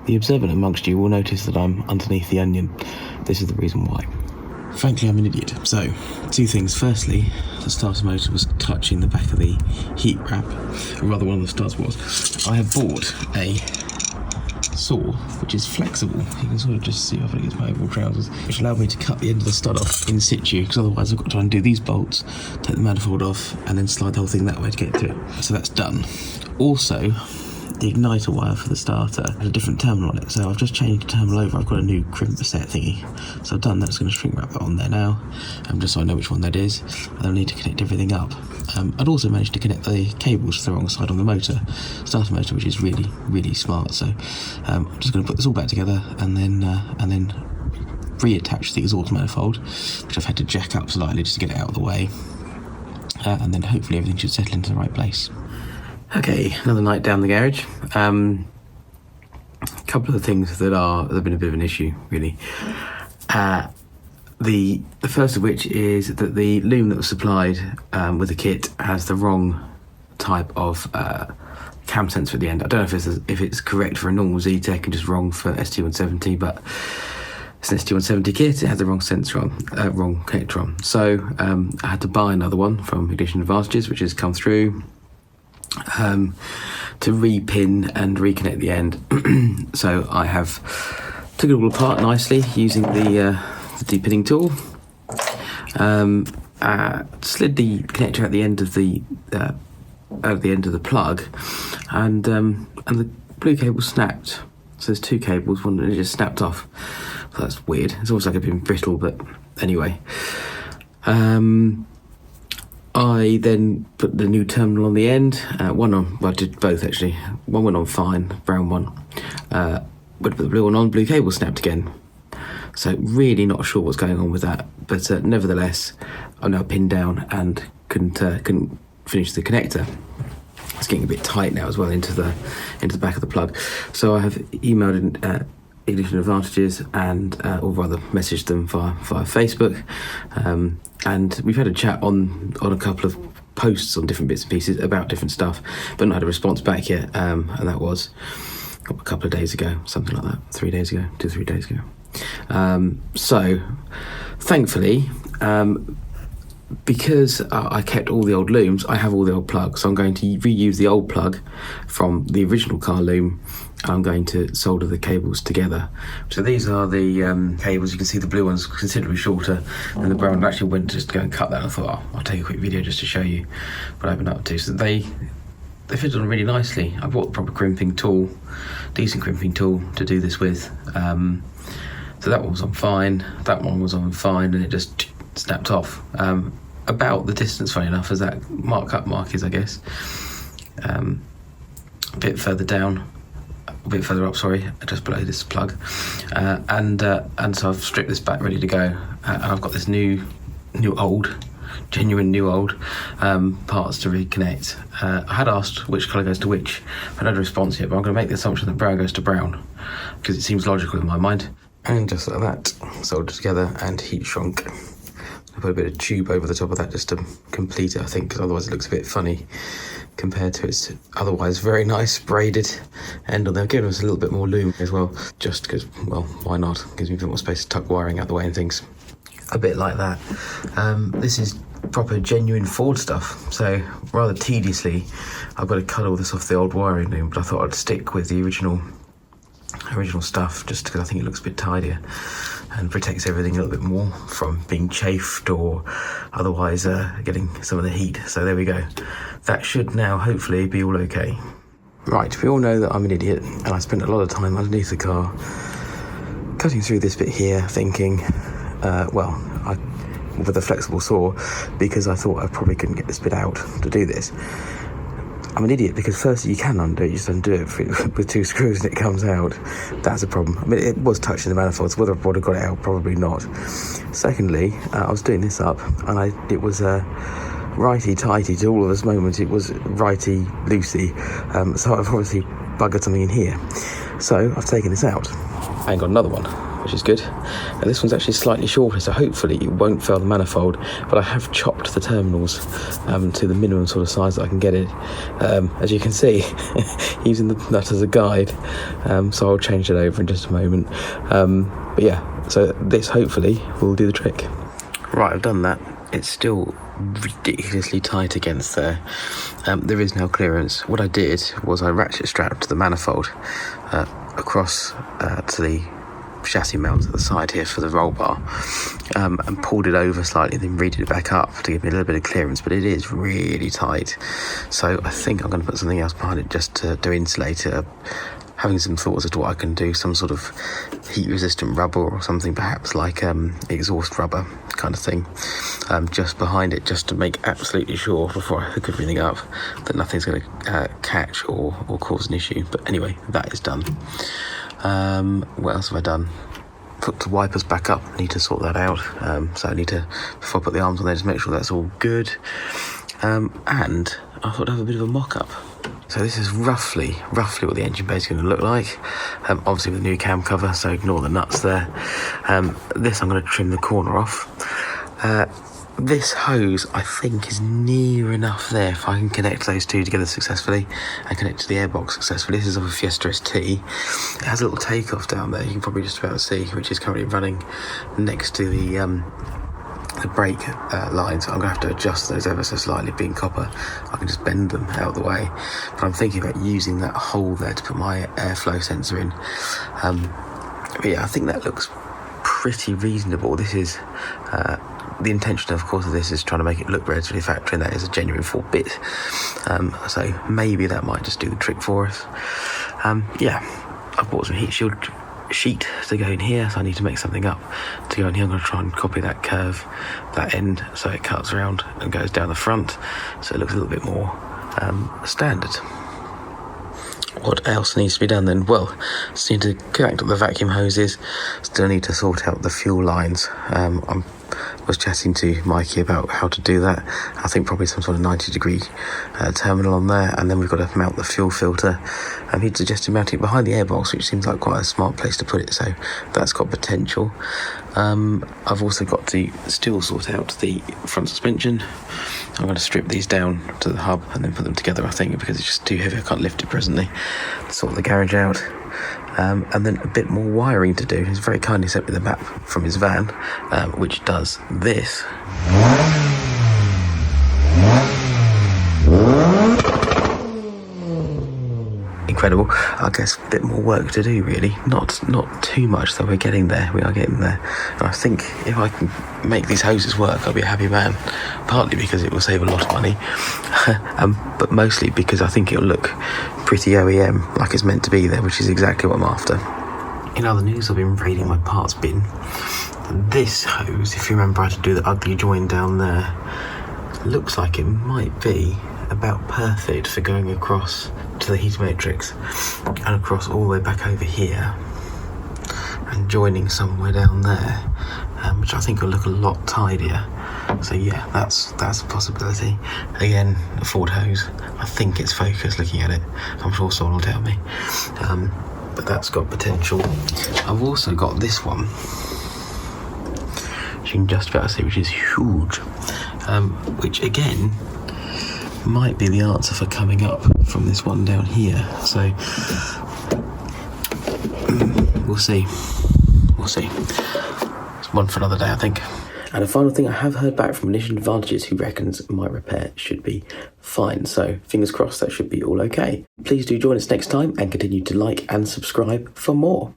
The observant amongst you will notice that I'm underneath the onion. This is the reason why. Frankly, I'm an idiot. So, two things. Firstly, the starter motor was touching the back of the heat wrap, or rather one of the studs was. I have bought a saw which is flexible. You can sort of just see off against my overall trousers, which allowed me to cut the end of the stud off in situ, because otherwise I've got to try and do these bolts, take the manifold off, and then slide the whole thing that way to get to it. So that's done. Also, the igniter wire for the starter had a different terminal on it, so I've just changed the terminal over. I've got a new crimp set thingy, so I've done that. It's going to shrink wrap that on there now, just so I know which one that is, and I need to connect everything up. I'd also managed to connect the cables to the wrong side on the motor, starter motor, which is really, really smart. So I'm just going to put this all back together and then reattach the exhaust manifold, which I've had to jack up slightly just to get it out of the way, and then hopefully everything should settle into the right place. Okay, another night down the garage. A couple of things that have been a bit of an issue, really. The first of which is that the loom that was supplied with the kit has the wrong type of cam sensor at the end. I don't know if it's correct for a normal Z-Tech and just wrong for ST170, but it's an ST170 kit. It had the wrong sensor on, wrong connector on. So I had to buy another one from Ignition Advantages, which has come through. To repin and reconnect the end. So I have took it all apart nicely using the depinning tool. Slid the connector at the end of the plug, and the blue cable snapped. So there's two cables, one that just snapped off. So that's weird. It's almost like it's been brittle, but anyway. I then put the new terminal on the end, I did both actually. One went on fine, brown one. But put the blue one on, blue cable snapped again. So really not sure what's going on with that, but nevertheless, I'm now pinned down and couldn't finish the connector. It's getting a bit tight now as well into the back of the plug. So I have emailed Ignition Advantages and or rather messaged them via Facebook, and we've had a chat on a couple of posts on different bits and pieces about different stuff, but not had a response back yet, and that was a couple of days ago, something like that, 3 days ago, 2-3 days ago. So thankfully, because I kept all the old looms, I have all the old plugs, so I'm going to reuse the old plug from the original car loom, and I'm going to solder the cables together. So these are the cables. You can see the blue one's considerably shorter than the brown. I actually went to just go and cut that. I thought, I'll take a quick video just to show you what I've been up to. So they fit on really nicely. I bought the proper crimping tool, decent crimping tool to do this with. So that one was on fine, that one was on fine, and it just snapped off. About the distance, funny enough, as that mark is, I guess. A bit further up, sorry, just below this plug. And so I've stripped this back, ready to go. And I've got this genuine new old parts to reconnect. I had asked which colour goes to which. I haven't had a response yet, but I'm going to make the assumption that brown goes to brown, because it seems logical in my mind. And just like that, soldered together and heat shrunk. I put a bit of tube over the top of that just to complete it, I think, because otherwise it looks a bit funny compared to its otherwise very nice braided end on there. I've given us a little bit more loom as well, just because, well, why not? Gives me a bit more space to tuck wiring out the way and things. A bit like that. This is proper genuine Ford stuff, so rather tediously I've got to cut all this off the old wiring loom, but I thought I'd stick with the original stuff just because I think it looks a bit tidier and protects everything a little bit more from being chafed or otherwise getting some of the heat. So there we go. That should now hopefully be all okay. Right, we all know that I'm an idiot and I spent a lot of time underneath the car cutting through this bit here, thinking, with a flexible saw, because I thought I probably couldn't get this bit out to do this. I'm an idiot because firstly you can undo it, you just undo it with two screws and it comes out. That's a problem. I mean, it was touching the manifold, so whether I would have got it out, probably not. Secondly, I was doing this up and it was righty-tighty to all of this moment. It was righty-loosey, so I've obviously buggered something in here. So I've taken this out and got another one. which is good. And this one's actually slightly shorter, so hopefully it won't fail the manifold, but I have chopped the terminals to the minimum sort of size that I can get it. As you can see, using the nut as a guide, so I'll change it over in just a moment. But yeah, so this hopefully will do the trick. Right, I've done that. It's still ridiculously tight against there. There is no clearance. What I did was I ratchet strapped the manifold across to the chassis mount at the side here for the roll bar, and pulled it over slightly, then reeded it back up to give me a little bit of clearance, but it is really tight. So I think I'm going to put something else behind it just to insulate it. Having some thoughts as to what I can do, some sort of heat resistant rubber or something, perhaps like exhaust rubber kind of thing, just behind it, just to make absolutely sure before I hook everything up that nothing's going to catch or cause an issue. But anyway, that is done. What else have I done? Put the wipers back up, need to sort that out. So I need to, before I put the arms on there, just make sure that's all good. And I thought I'd have a bit of a mock-up. So this is roughly what the engine bay is going to look like. Obviously with a new cam cover, so ignore the nuts there. This I'm going to trim the corner off. This hose I think is near enough there if I can connect those two together successfully and connect to the airbox successfully. This is of a Fiesta ST. It has a little takeoff down there, you can probably just about see, which is currently running next to the brake lines. I'm going to have to adjust those ever so slightly, being copper. I can just bend them out of the way. But I'm thinking about using that hole there to put my airflow sensor in. But yeah, I think that looks pretty reasonable. This is the intention, of course, of this is trying to make it look relatively factory, and that is a genuine 4-bit. So maybe that might just do the trick for us. Yeah, I've bought some heat shield sheet to go in here, so I need to make something up to go in here. I'm going to try and copy that curve, that end, so it cuts around and goes down the front, so it looks a little bit more standard. What else needs to be done then? Well, still need to connect up the vacuum hoses, still need to sort out the fuel lines. I was chatting to Mikey about how to do that. I think probably some sort of 90-degree terminal on there, and then we've got to mount the fuel filter. He'd suggested mounting it behind the airbox, which seems like quite a smart place to put it, so that's got potential. I've also got to still sort out the front suspension. I'm going to strip these down to the hub and then put them together, I think, because it's just too heavy, I can't lift it presently. Sort the garage out. And then a bit more wiring to do. He's very kindly sent me the map from his van, which does this. Incredible. I guess a bit more work to do, really. Not too much, though. We're getting there. We are getting there. And I think if I can make these hoses work, I'll be a happy man. Partly because it will save a lot of money, but mostly because I think it'll look pretty OEM, like it's meant to be there, which is exactly what I'm after. In other news, I've been raiding my parts bin. This hose, if you remember, I had to do the ugly join down there. Looks like it might be about perfect for going across to the heat matrix and across all the way back over here and joining somewhere down there, which I think will look a lot tidier. So yeah, that's a possibility. Again, a Ford hose. I think it's focused looking at it. I'm sure someone will tell me. But that's got potential. I've also got this one, which you can just about see, which is huge. Which again might be the answer for coming up from this one down here. So we'll see. It's one for another day, I think. And a final thing, I have heard back from Ignition Advantages, who reckons my repair should be fine. So fingers crossed that should be all okay. Please do join us next time and continue to like and subscribe for more.